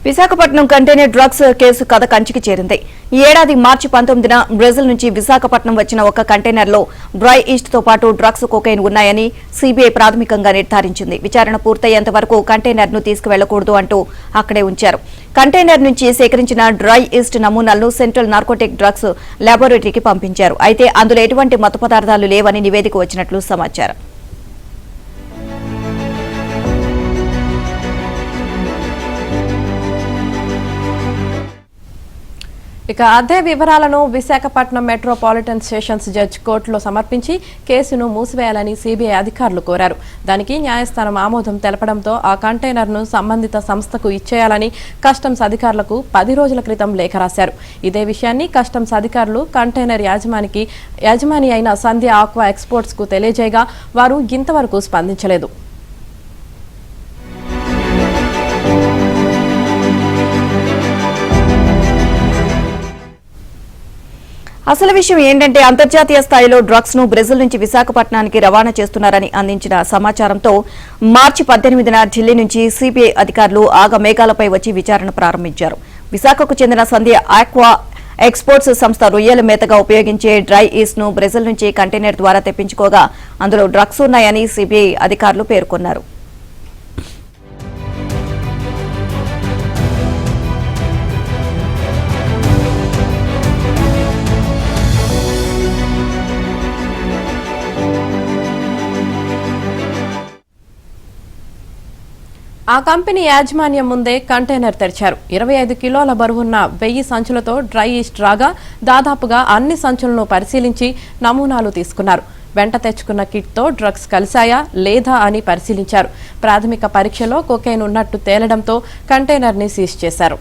Visakhapatnam container drugs case కథ కంచికి చేరింది. ఈ ఏడాది మార్చి 19న బ్రెజిల్ నుంచి విశాఖపట్నం వచ్చిన ఒక కంటైనర్ లో డ్రై ఈస్ట్ తో పాటు డ్రగ్స్ కొకైన్ ఉన్నాయని సీబీఐ ప్రాథమికంగా నిర్ధారించింది. విచారణ పూర్తయ్యేంత వరకు కంటైనర్ ను తీసుకువెళ్లకూడదు అంటూ అక్కడే ఉంచారు. కంటైనర్ నుంచి సేకరించిన డ్రై ఈస్ట్ నమూనాలను సెంట్రల్ నార్కోటిక్ డ్రగ్స్ ల్యాబొరేటరీకి పంపించారు. అయితే అందులో ఎటువంటి మత్తు పదార్థాలు లేవని నివేదిక వచ్చినట్లు సమాచారం. ఇక అదే వివరాలను విశాఖపట్నం మెట్రోపాలిటన్ సెషన్స్ జడ్జి కోర్టులో సమర్పించి కేసును మూసివేయాలని సీబీఐ అధికారులు కోరారు. దానికి న్యాయస్థానం ఆమోదం తెలపడంతో ఆ కంటైనర్ను సంబంధిత సంస్థకు ఇచ్చేయాలని కస్టమ్స్ అధికారులకు 10 రోజుల క్రితం లేఖ రాశారు. ఇదే విషయాన్ని కస్టమ్స్ అధికారులు కంటైనర్ యాజమాని అయిన సంధ్య ఆక్వా ఎక్స్పోర్ట్స్ కు తెలియజేయగా వారు ఇంతవరకు స్పందించలేదు. అసలు విషయం ఏంటంటే అంతర్జాతీయ స్థాయిలో డ్రగ్స్ ను బ్రెజిల్ నుంచి విశాఖపట్నానికి రవాణా చేస్తున్నారని అందించిన సమాచారంతో మార్చి 18న ఢిల్లీ నుంచి సీబీఐ అధికారులు ఆగమేఘాలపై వచ్చి విచారణ ప్రారంభించారు. విశాఖకు చెందిన సంధ్య ఆక్వా ఎక్స్పోర్ట్స్ సంస్థ రొయ్యల మేతగా ఉపయోగించే డ్రై ఈస్ట్ ను బ్రెజిల్ నుంచి కంటైనర్ ద్వారా తెప్పించుకోగా అందులో డ్రగ్స్ ఉన్నాయని సీబీఐ అధికారులు పేర్కొన్నారు. ఆ కంపెనీ యాజమాన్యం ముందే కంటైనర్ తెరిచారు. 25 కిలోల బరువున్న 1000 సంచులతో డ్రై ఈస్ట్ రాగా దాదాపుగా అన్ని సంచులను పరిశీలించి నమూనాలు తీసుకున్నారు. వెంట తెచ్చుకున్న కిట్తో డ్రగ్స్ కలిశాయా లేదా అని పరిశీలించారు. ప్రాథమిక పరీక్షలో కొకైన్ ఉన్నట్టు తేలడంతో కంటైనర్ని సీజ్ చేశారు.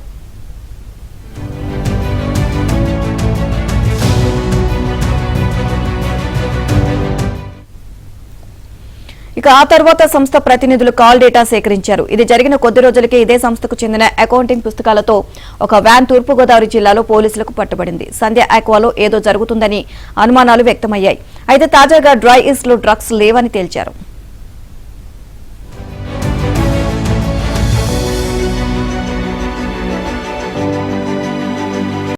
ఇక ఆ తర్వాత సంస్థ ప్రతినిధులు కాల్ డేటా సేకరించారు. ఇది జరిగిన కొద్ది రోజులకే ఇదే సంస్థకు చెందిన అకౌంటింగ్ పుస్తకాలతో ఒక వ్యాన్ తూర్పుగోదావరి జిల్లాలో పోలీసులకు పట్టుబడింది. సంధ్య ఆక్వాలో ఏదో జరుగుతుందని అనుమానాలు వ్యక్తమయ్యాయి. అయితే తాజాగా డ్రై ఈస్ట్ లో డ్రగ్స్ లేవని తేల్చారు.